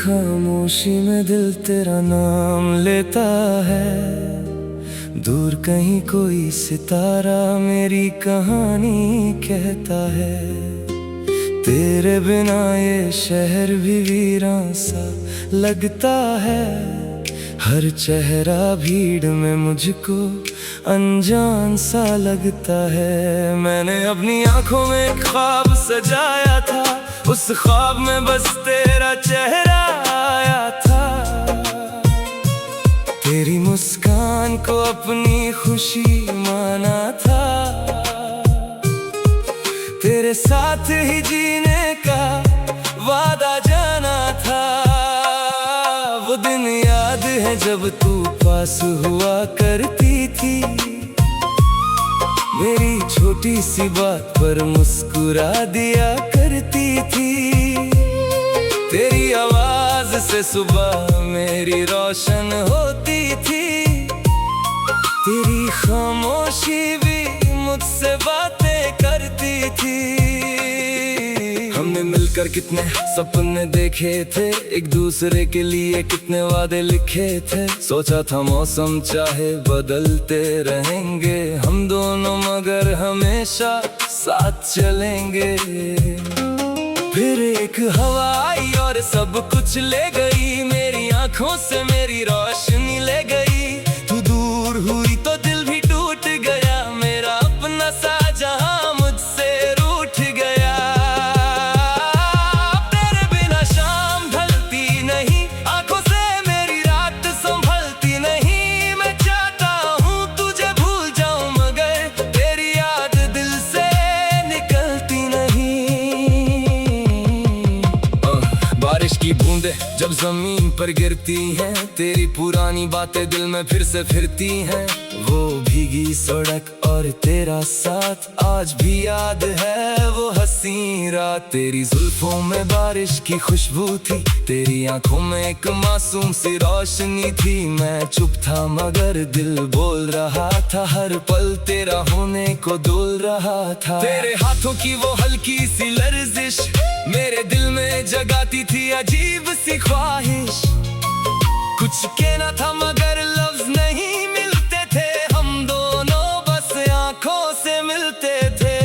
खामोशी में दिल तेरा नाम लेता है। दूर कहीं कोई सितारा मेरी कहानी कहता है। तेरे बिना ये शहर भी वीरान सा लगता है। हर चेहरा भीड़ में मुझको अनजान सा लगता है। मैंने अपनी आंखों में एक ख्वाब सजाया था, उस ख्वाब में बस तेरा चेहरा आया था। तेरी मुस्कान को अपनी खुशी माना था। तेरे साथ ही जीने का वादा जाना था। वो दिन याद है जब तू पास हुआ करती थी। मेरी छोटी सी बात पर मुस्कुरा दिया करती थी। तेरी आवाज से सुबह मेरी रोशन होती थी। तेरी खामोशी भी मुझसे बातें करती थी। हमने मिलकर कितने सपने देखे थे, एक दूसरे के लिए कितने वादे लिखे थे। सोचा था मौसम चाहे बदलते रहेंगे हम दोनों, मगर हमेशा साथ चलेंगे। फिर एक हवा आई और सब कुछ ले गई। मेरी आंखों से मेरी रोशनी ले गई। तू दूर हुई तो दिल भी टूट गया। मेरा अपना सा जहां मुझसे रूठ गया। तेरे बिना शाम ढलती नहीं, आंखों से मेरी रात संभलती नहीं। मैं चाहता हूँ तुझे भूल जाऊं, मगर तेरी याद दिल से निकलती नहीं। बारिश की बूंदें जब जमीन पर गिरती हैं, तेरी पुरानी बातें दिल में फिर से फिरती हैं। वो भीगी सड़क और तेरा साथ आज भी याद है। वो हंसी रात, तेरी जुल्फों में बारिश की खुशबू थी। तेरी आंखों में एक मासूम सी रोशनी थी। मैं चुप था मगर दिल बोल रहा था। हर पल तेरा होने को डोल रहा था। तेरे हाथों की वो हल्की सी लर्जिश मेरे दिल में जगाती थी अजीब सी ख्वाहिश। कुछ कहना था मगर लफ्ज नहीं मिलते थे। हम दोनों बस आंखों से मिलते थे।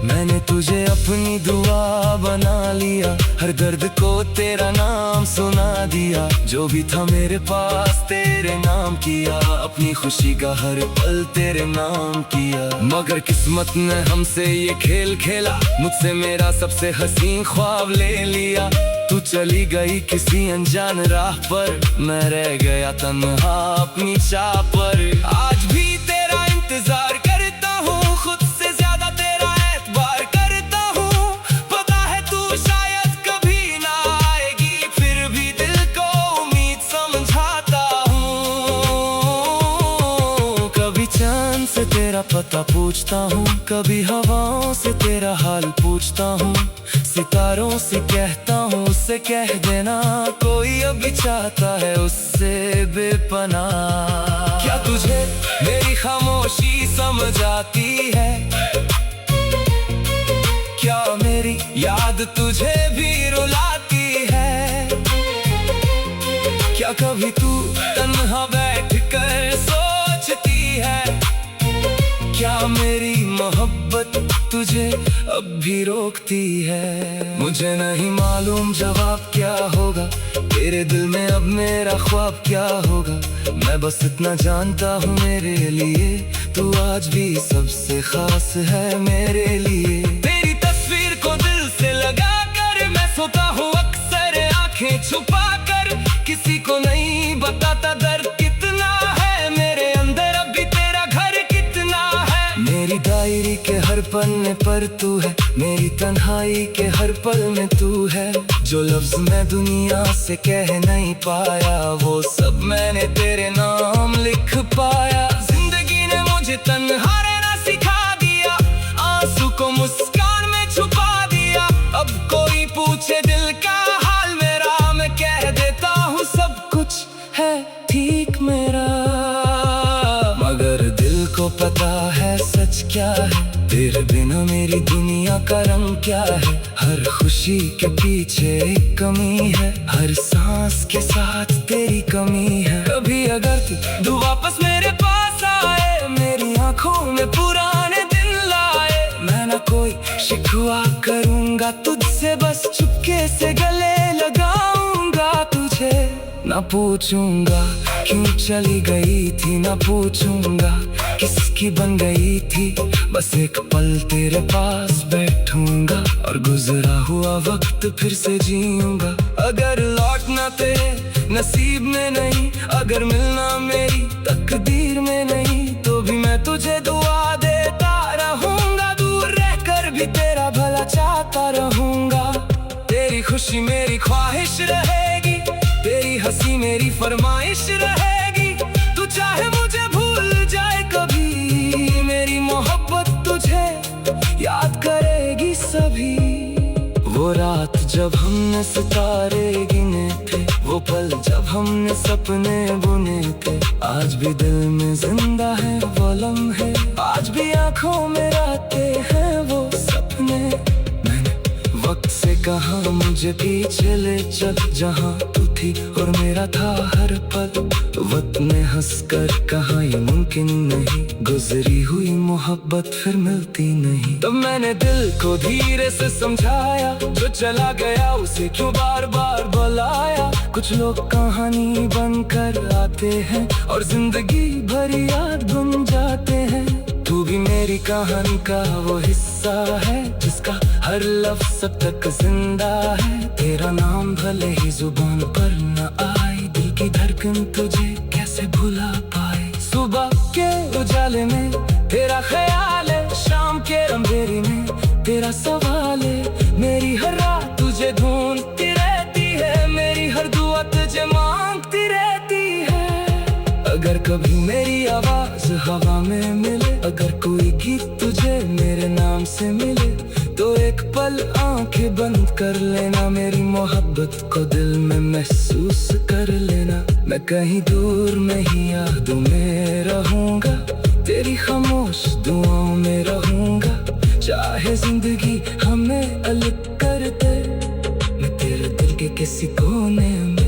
मैंने तुझे अपनी दुआ बना लिया। हर दर्द को तेरा नाम सुना दिया। जो भी था मेरे पास तेरे नाम किया। अपनी खुशी का हर पल तेरे नाम किया। मगर किस्मत ने हमसे ये खेल खेला। मुझसे मेरा सबसे हसीन ख्वाब ले लिया। तू चली गई किसी अनजान राह पर। मैं रह गया तन्हा अपनी चाह पर। आज भी तेरा इंतजार करता हूँ, खुद से ज्यादा तेरा एतबार करता हूँ। पता है तू शायद कभी ना आएगी, फिर भी दिल को उम्मीद समझाता हूँ। कभी चांद से तेरा पता पूछता हूँ, कभी हवाओं से तेरा हाल पूछता हूँ। सितारों से कहता हूँ उससे कह देना, कोई अभी चाहता है उससे बेपनाह। क्या तुझे मेरी खामोशी समझ आती है? क्या मेरी याद तुझे भी रुलाती है? क्या कभी तू तन्हा बैठ कर सोचती है? क्या मेरी मोहब्बत तुझे अब भी रोकती है? मुझे नहीं मालूम जवाब क्या होगा। तेरे दिल में अब मेरा ख्वाब क्या होगा। मैं बस इतना जानता हूँ मेरे लिए तू आज भी सबसे खास है मेरे लिए। तेरी तस्वीर को दिल से लगा कर मैं सोता हूँ अक्सर आंखें छुपा कर। किसी को नहीं बताता दर्द कितना है मेरे अंदर, अभी तेरा घर कितना है। मेरी डायरी के हर पन्ने पर तू है। मेरी तन्हाई के हर पल में तू है। जो लफ्ज मैं दुनिया से कह नहीं पाया, वो सब मैंने तेरे नाम लिख पाया। जिंदगी ने मुझे तन्हा रहना सिखा दिया। आंसू को मुस्कान में छुपा दिया। अब कोई पूछे दिल का हाल मेरा, मैं कह देता हूँ सब कुछ है ठीक मेरा। मगर दिल को पता है सच क्या है, तेरे बिना मेरी दुनिया का रंग क्या है। हर खुशी के पीछे एक कमी है, हर सांस के साथ तेरी कमी है। कभी अगर तू वापस मेरे पास आए, मेरी आंखों में पुराने दिन लाए, मैं ना कोई शिकवा करूंगा तुझसे, बस चुपके से गले लगाऊंगा तुझे। ना पूछूंगा क्यों चली गई थी, ना पूछूंगा किसकी बन गई थी, बस एक पल तेरे पास बैठूंगा और गुजरा हुआ वक्त फिर से जीऊंगा। अगर लौटना तेरे नसीब में नहीं, अगर मिलना मेरी तकदीर में नहीं, तो भी मैं तुझे दुआ देता रहूंगा। दूर रहकर भी तेरा भला चाहता रहूंगा। तेरी खुशी मेरी ख्वाहिश रहेगी, तेरी हंसी मेरी फरमाइश रहेगी। तू चाहे मुझे भूल जाए कभी, मेरी मोहब्बत तुझे याद करेगी सभी। वो रात जब हमने सितारे गिने थे, वो पल जब हमने सपने बुने थे, आज भी दिल में जिंदा है वो लम्हे, आज भी आंखों में आते हैं वो सपने। मैंने वक्त से कहा मुझे पीछे ले चल, जहाँ तू थी और मेरा था हर पल। वक्त ने हंसकर कहा ये मुमकिन नहीं, गुजरी हुई मोहब्बत फिर मिलती नहीं। तब मैंने दिल को धीरे से समझाया, जो चला गया उसे क्यों बार बार बुलाया। कुछ लोग कहानी बनकर आते हैं और जिंदगी भर याद बन जाते हैं। तू भी मेरी कहानी का वो हिस्सा है, जिसका हर लफ्ज़ अब तक जिंदा है। तेरा नाम भले ही जुबान पर न आए, दिल की धड़कन तुझे कैसे भुला पाए। सुबह के उजाले में तेरा ख्याल है, शाम के अंधेरे में तेरा सवाल है। मेरी हर रात तुझे ढूंढती रहती है, मेरी हर दुआ तुझे मांगती रहती है। अगर कभी मेरी आवाज हवा में मिले, अगर कोई गीत तुझे मेरे नाम से मिले, तो एक पल आंखें बंद कर लेना, मेरी मोहब्बत को दिल में महसूस कर लेना। मैं कहीं दूर में ही यादों में रहूंगा, तेरी खामोश दुआओं में रहूंगा। चाहे जिंदगी हमें अलग कर दे, मैं तेरे दिल के किसी कोने में।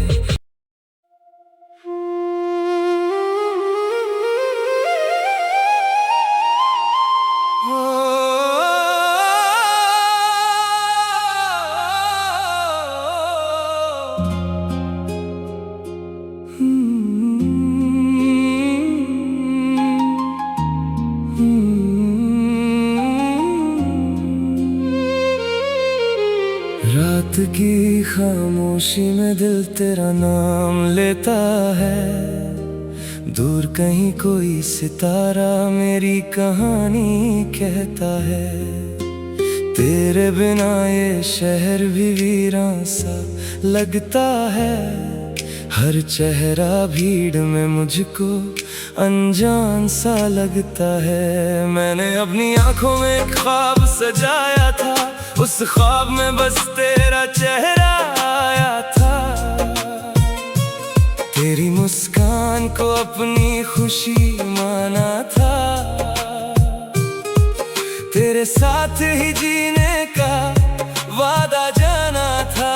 रात की खामोशी में दिल तेरा नाम लेता है, दूर कहीं कोई सितारा मेरी कहानी कहता है। तेरे बिना ये शहर भी वीरान सा लगता है, हर चेहरा भीड़ में मुझको अनजान सा लगता है। मैंने अपनी आंखों में एक ख्वाब सजाया था, उस ख्वाब में बस तेरा चेहरा आया था। तेरी मुस्कान को अपनी खुशी माना था, तेरे साथ ही जीने का वादा जाना था।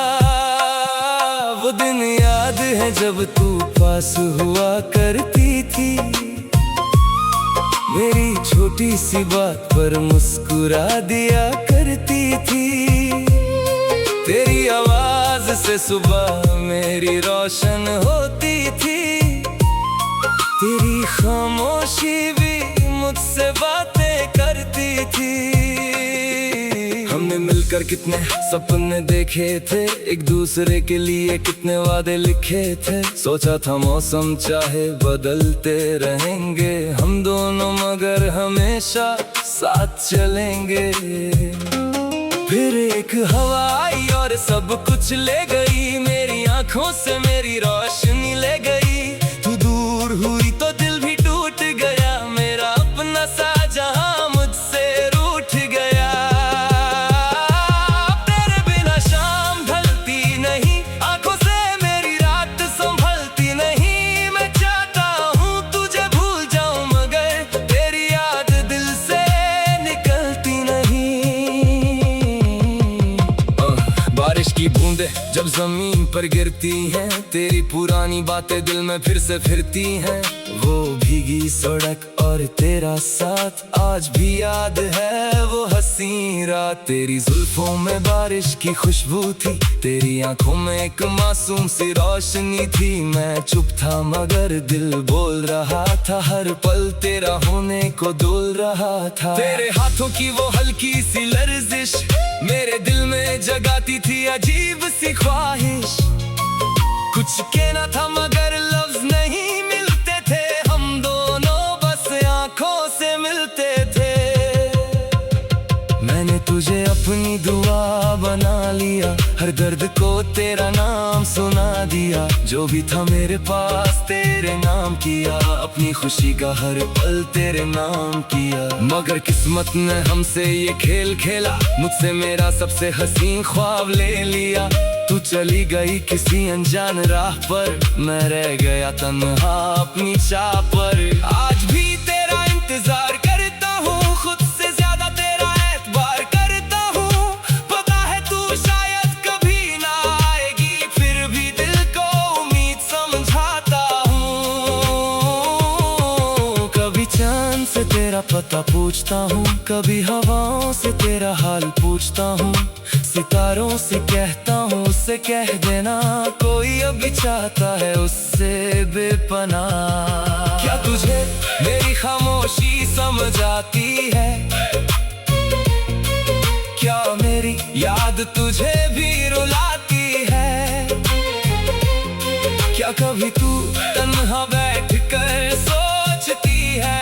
वो दिन याद है जब तू पास हुआ करती थी, मेरी छोटी सी बात पर मुस्कुरा दिया करती थी। तेरी आवाज से सुबह मेरी रोशन होती थी, तेरी खामोशी भी मुझसे बातें करती थी। हमने मिलकर कितने सपने देखे थे, एक दूसरे के लिए कितने वादे लिखे थे। सोचा था मौसम चाहे बदलते रहेंगे हम दोनों, मगर हमेशा साथ चलेंगे। फिर एक हवा आई और सब कुछ ले गई, मेरी आंखों से मेरी रोशनी ले गई। तू दूर हुई तो दिल भी टूट गया, मेरा अपना सा जहां मुझसे रूठ गया। तेरे बिना शाम ढलती नहीं, आंखों से मेरी रात संभलती नहीं। मैं चाहता हूँ तुझे भूल जाऊं, मगर तेरी याद दिल से जब जमीन पर गिरती हैं, तेरी पुरानी बातें दिल में फिर से फिरती हैं। वो भीगी सड़क और तेरा साथ आज भी याद है, वो हंसी रात। तेरी जुल्फों में बारिश की खुशबू थी, तेरी आंखों में एक मासूम सी रोशनी थी। मैं चुप था मगर दिल बोल रहा था, हर पल तेरा होने को डोल रहा था। तेरे हाथों की वो हल्की सी लर्जिश मेरे दिल में जगाती थी अजीब सी ख्वाहिश। कुछ कहना था मगर लफ्ज नहीं मिलते थे, हम दोनों बस आंखों से मिलते थे। मैंने तुझे अपनी दुआ बना लिया, हर दर्द को तेरा नाम सुना दिया। जो भी था मेरे पास तेरे नाम किया, अपनी खुशी का हर पल तेरे नाम किया। मगर किस्मत ने हमसे ये खेल खेला, मुझसे मेरा सबसे हसीन ख्वाब ले लिया। तू चली गई किसी अनजान राह पर, मैं रह गया तन्हा अपनी चाह पर। आज भी तेरा इंतजार करता हूँ, खुद से ज्यादा तेरा एतबार करता हूँ। पता है तू शायद कभी ना आएगी, फिर भी दिल को उम्मीद समझाता हूँ। कभी चांद से तेरा पता पूछता हूँ, कभी हवाओं से तेरा हाल पूछता हूँ। सितारों से कहता हूँ उससे कह देना, कोई अभी चाहता है उससे बेपनाह। क्या तुझे मेरी खामोशी समझ आती है? क्या मेरी याद तुझे भी रुलाती है? क्या कभी तू तन्हा बैठ कर सोचती है?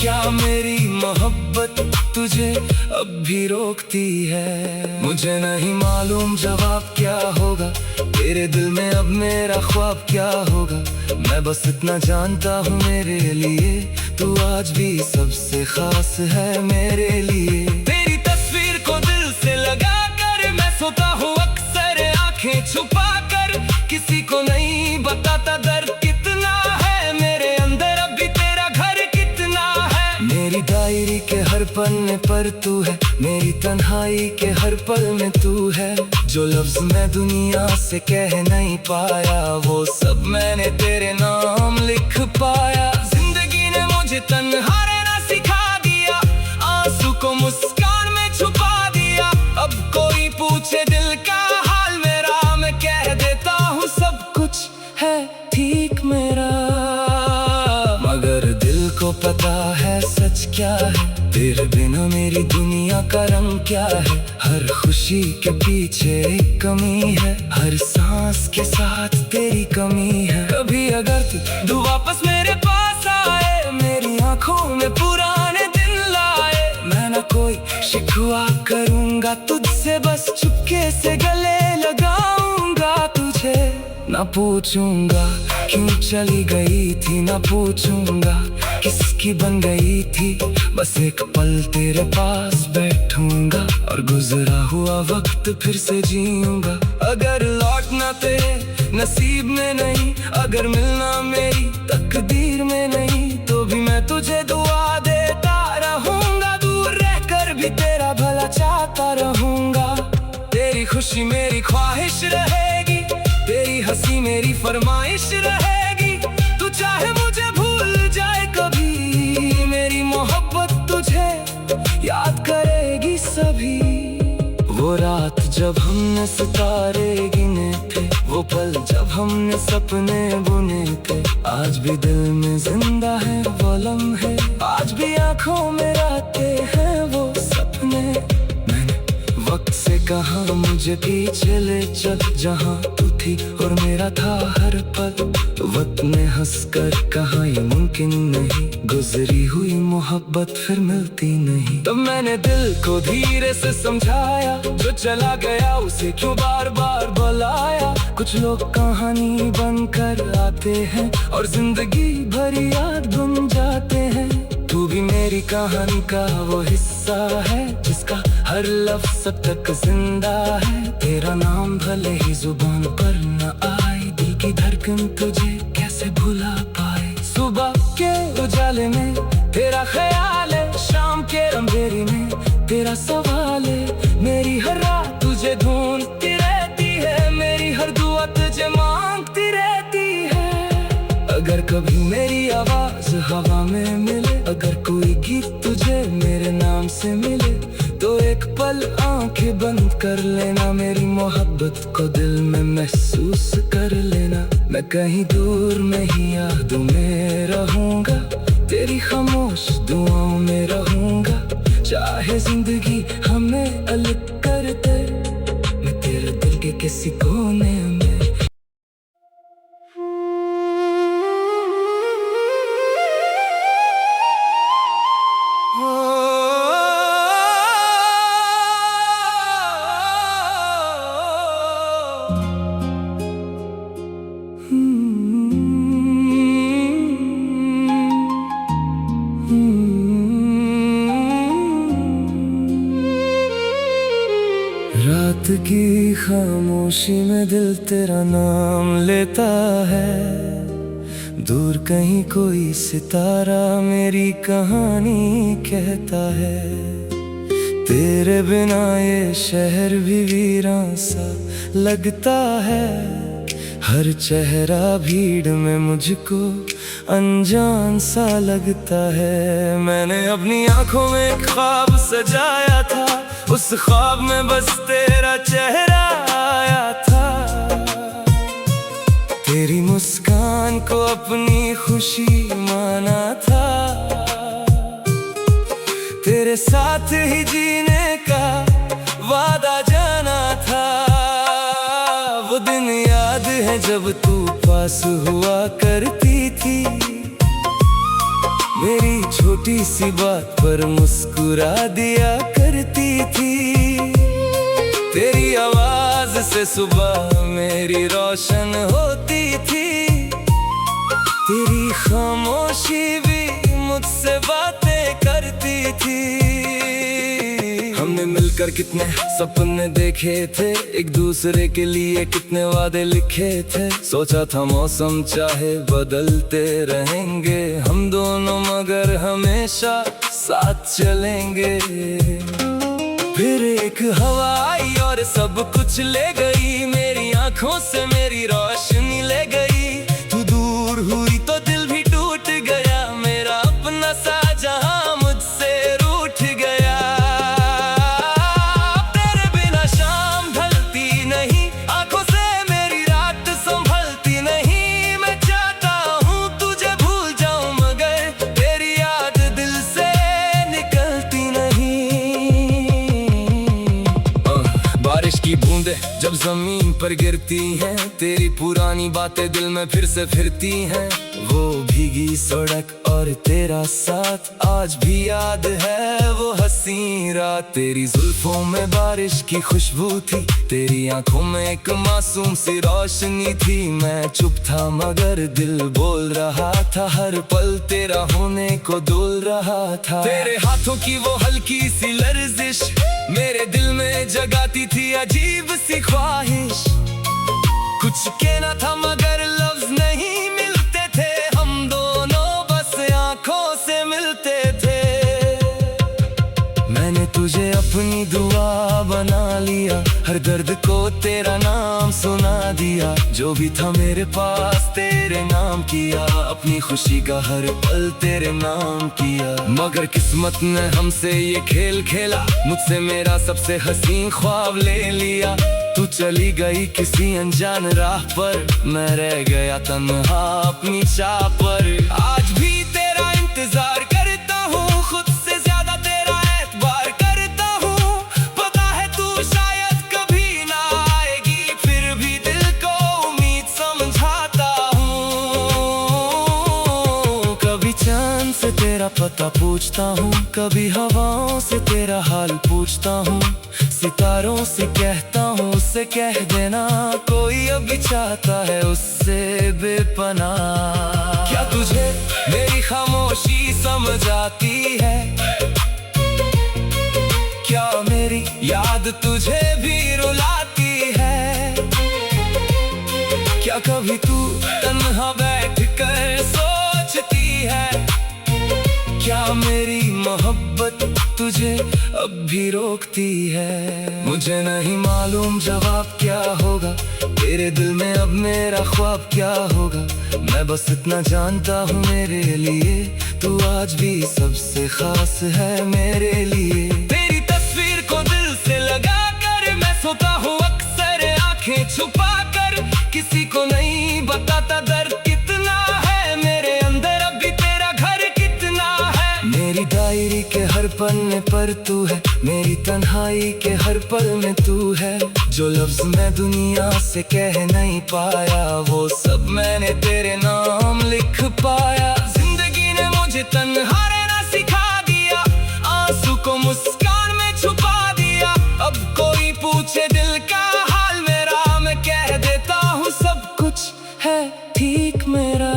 क्या मेरी मोहब्बत तुझे अब भी रोकती है? मुझे नहीं मालूम जवाब क्या होगा, तेरे दिल में अब मेरा ख्वाब क्या होगा। मैं बस इतना जानता हूँ मेरे लिए तू आज भी सबसे खास है मेरे लिए। तेरी तस्वीर को दिल से लगा कर मैं सोता हूँ अक्सर आंखें छुपा कर। किसी को नहीं बताता दर्द कितना है मेरे अंदर, अभी तेरा घर कितना है। मेरी डायरी के हर पन्ने पर तू है, मेरी तन्हाई के हर पल में तू है। जो लफ्ज मैं दुनिया से कह नहीं पाया, वो सब मैंने तेरे नाम लिख पाया। जिंदगी ने मुझे तन्हा रहना सिखा दिया, आंसू को मुस्कान में छुपा दिया। अब कोई पूछे दिल का हाल मेरा, मैं कह देता हूँ सब कुछ है ठीक मेरा। मगर दिल को पता है सच क्या है, तेरे बिना मेरी दुनिया का रंग क्या है। हर खुशी के पीछे एक कमी है, हर सांस के साथ तेरी कमी है। कभी अगर तू वापस मेरे पास आए, मेरी आंखों में पुराने दिन लाए, मैं ना कोई शिकवा करूंगा तुझसे, बस चुपके से गले लगाऊंगा तुझे। ना पूछूंगा क्यों चली गई थी, ना पूछूंगा किसकी बन गई थी। बस एक पल तेरे पास बैठूंगा और गुजरा हुआ वक्त फिर से जीऊंगा। अगर लौटना तेरे नसीब में नहीं, अगर मिलना मेरी तकदीर में नहीं, तो भी मैं तुझे दुआ देता रहूंगा। दूर रहकर भी तेरा भला चाहता रहूंगा। तेरी खुशी मेरी ख्वाहिश रहेगी, तेरी हंसी मेरी फरमाइश रहेगी। तू चाहे मुझे भूल जाए कभी, मेरी मोहब्बत तुझे याद करेगी सभी। वो रात जब हमने सितारे गिने थे, वो पल जब हमने सपने बुने थे, आज भी दिल में जिंदा है वो लम्हे, आज भी आंखों में आते हैं वो सपने। मैंने वक्त से कहा मुझे पीछे ले चल, जहाँ तू थी और मेरा था हर पल। वक्त ने हंसकर कहा ये मुमकिन नहीं, गुजरी हुई मोहब्बत फिर मिलती नहीं। तब मैंने दिल को धीरे से समझाया, जो चला गया उसे क्यों बार बार बुलाया। कुछ लोग कहानी बनकर आते हैं और जिंदगी भर याद बन जाते हैं। तू भी मेरी कहानी का वो हिस्सा है, जिसका हर लफ्ज अब तक जिंदा है। तेरा नाम भले ही जुबान पर न आए, दिल की धड़कन तुझे कैसे भुला पाए। सुबह के उजाले में तेरा ख्याल है, शाम के अंधेरे में तेरा सवाल है। मेरी हर रात तुझे ढूंढती रहती अगर कभी मेरी आवाज हवा में मिले, अगर कोई गीत तुझे मेरे नाम से मिले, तो एक पल आंखें बंद कर लेना, मेरी मोहब्बत को दिल में महसूस कर लेना। मैं कहीं दूर में ही यादों में रहूंगा, तेरी खामोश दुआओं में रहूंगा। चाहे जिंदगी हमें अलग कर दे, मैं तेरे दिल के किसी कोने में। रात की खामोशी में दिल तेरा नाम लेता है, दूर कहीं कोई सितारा मेरी कहानी कहता है। तेरे बिना ये शहर भी वीरान सा लगता है, हर चेहरा भीड़ में मुझको अनजान सा लगता है। मैंने अपनी आंखों में एक ख्वाब सजाया था, उस ख्वाब में बस तेरा चेहरा आया था। तेरी मुस्कान को अपनी खुशी माना था, तेरे साथ ही जीने का वादा जाना था। वो दिन याद है जब तू पास हुआ करती थी, मेरी छोटी सी बात पर मुस्कुरा दिया करती थी। तेरी आवाज से सुबह मेरी रोशन होती थी, तेरी खामोशी भी मुझसे बातें करती थी। हमने मिलकर कितने सपने देखे थे, एक दूसरे के लिए कितने वादे लिखे थे। सोचा था मौसम चाहे बदलते रहेंगे हम दोनों, मगर हमेशा साथ चलेंगे। फिर एक हवा आई और सब कुछ ले गई, मेरी आंखों से मेरी रोशनी ले गई। तू दूर हुई तो दिल भी टूट गया, मेरा अपना सा जहां मुझसे रूठ गया। तेरे बिना शाम ढलती नहीं, आंखों से मेरी रात संभलती नहीं। मैं चाहता हूँ तुझे भूल जाऊं, मगर तेरी याद दिल से निकलती नहीं। बारिश की बूंदें जब जमीन पर गिरती हैं, तेरी पुरानी बातें दिल में फिर से फिरती हैं। वो भीगी सड़क और तेरा साथ आज भी याद है, वो हंसी रात। तेरी जुल्फों में बारिश की खुशबू थी, तेरी आंखों में एक मासूम सी रोशनी थी। मैं चुप था मगर दिल बोल रहा था, हर पल तेरा होने को डोल रहा था। तेरे हाथों की वो हल्की सी लर्जिश मेरे दिल में जगाती थी अजीब सी ख्वाहिश। कुछ कहना था मगर लफ्ज नहीं मिलते थे, हम दोनों बस आंखों से मिलते थे। मैंने तुझे अपनी दुआ बना लिया, हर दर्द को तेरा नाम सुना दिया। जो भी था मेरे पास तेरे नाम किया, अपनी खुशी का हर पल तेरे नाम किया। मगर किस्मत ने हमसे ये खेल खेला, मुझसे मेरा सबसे हसीन ख्वाब ले लिया। तू चली गई किसी अनजान राह पर, मैं रह गया तन्हा अपनी चाह पर। आज भी तेरा इंतजार करता हूँ, खुद से ज्यादा तेरा एतबार करता हूँ। पता है तू शायद कभी ना आएगी, फिर भी दिल को उम्मीद समझाता हूँ। कभी चांद से तेरा पता पूछता हूँ, कभी हवाओं से तेरा हाल पूछता हूँ। सितारों से कहता हूँ उससे कह देना, कोई अभी चाहता है उससे बेपनाह। क्या तुझे मेरी खामोशी समझ आती है? क्या मेरी याद तुझे भी रुलाती है? क्या कभी तू तन्हा बैठ कर सोचती है? क्या मेरी मोहब्बत तुझे अब कभी रोकती है। मुझे नहीं मालूम जवाब क्या होगा, तेरे दिल में अब मेरा ख्वाब क्या होगा। मैं बस इतना जानता हूँ मेरे लिए तू आज भी सबसे खास है मेरे लिए। तेरी तस्वीर को दिल से लगा कर मैं सोता हूँ अक्सर आंखें छुपा कर, किसी को नहीं बताता दर्द कितना है मेरे अंदर, अभी तेरा घर कितना है। मेरी डायरी के हर पन्ने पर तू है, मेरी तन्हाई के हर पल में तू है। जो लफ्ज मैं दुनिया से कह नहीं पाया वो सब मैंने तेरे नाम लिख पाया। जिंदगी ने मुझे तन्हा रहना सिखा दिया, आंसू को मुस्कान में छुपा दिया। अब कोई पूछे दिल का हाल मेरा, मैं कह देता हूँ सब कुछ है ठीक मेरा।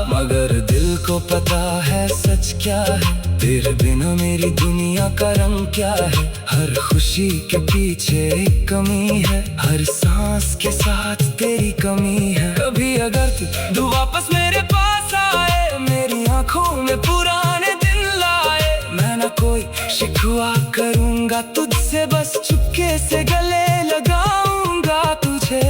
मगर दिल को पता है सच क्या है, तेरे बिना मेरी दुनिया का रंग क्या है। हर खुशी के पीछे एक कमी है, हर सांस के साथ तेरी कमी है। कभी अगर तू वापस मेरे पास आए, मेरी आंखों में पुराने दिन लाए, मैं ना कोई शिकवा करूंगा तुझसे, बस चुपके से गले लगाऊंगा तुझे।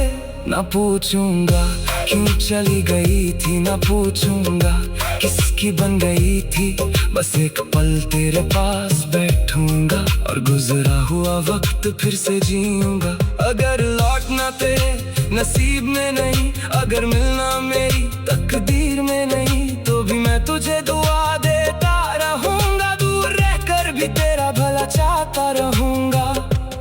ना पूछूंगा क्यों चली गई थी, ना पूछूंगा किसकी बन गई थी। बस एक पल तेरे पास बैठूंगा और गुजरा हुआ वक्त फिर से जीऊंगा। अगर लौटना तेरे नसीब में नहीं, अगर मिलना मेरी तकदीर में नहीं, तो भी मैं तुझे दुआ देता रहूंगा। दूर रहकर भी तेरा भला चाहता रहूंगा।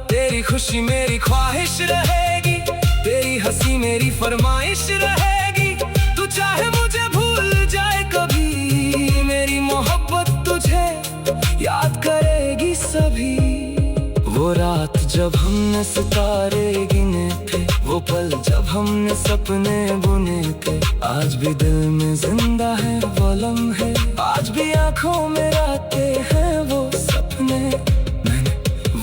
तेरी खुशी मेरी ख्वाहिश रहेगी, तेरी हंसी मेरी फरमाइश रहेगी। तू चाहे मुझे भूल जाए कभी, मेरी मोहब्बत तुझे याद करेगी सभी। वो रात जब हमने सितारे गिने थे, वो पल जब हमने सपने बुने थे, आज भी दिल में जिंदा है वो लम्हे, आज भी आंखों में आते हैं वो सपने। मैंने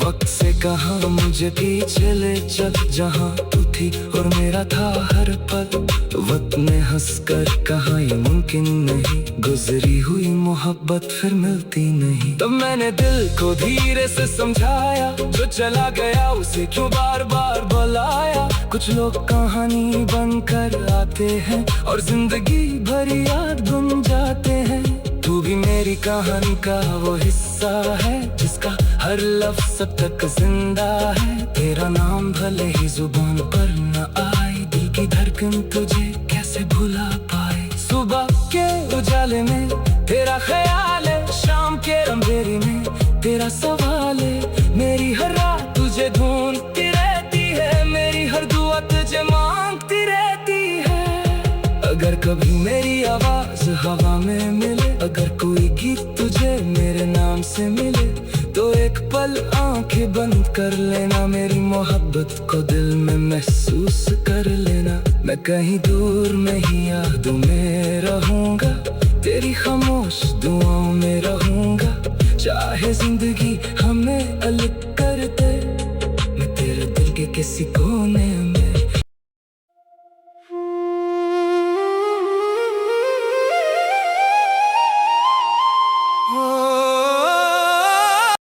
वक्त से कहा मुझे पीछे ले चल, जहाँ तू थी और मेरा था हर पल। वक्त ने हंसकर कहा ये मुमकिन नहीं, गुजरी हुई मोहब्बत फिर मिलती नहीं। तब मैंने दिल को धीरे से समझाया, जो चला गया उसे क्यों बार बार बुलाया। कुछ लोग कहानी बनकर आते हैं और जिंदगी भर याद बन जाते हैं। तू भी मेरी कहानी का वो हिस्सा है, जिसका हर लफ्ज़ अब तक जिंदा है। तेरा नाम भले ही जुबान पर न आए, दिल की धड़कन तुझे कैसे भुला पाए। सुबह के उजाले में तेरा ख्याल है, शाम के अंधेरे में तेरा सवाल है। मेरी हर रात तुझे ढूंढती रहती है, मेरी हर दुआ तुझे मांगती रहती है। अगर कभी मेरी आवाज हवा में मिले, अगर कोई गीत तुझे मेरे नाम से मिले, तो एक पल आंखें बंद कर लेना, मेरी मोहब्बत को दिल में महसूस कर लेना। मैं कहीं दूर में ही यादों में रहूंगा, तेरी खामोश दुआओं में रहूंगा। चाहे जिंदगी हमें अलग कर दे, मैं तेरे दिल के किसी कोने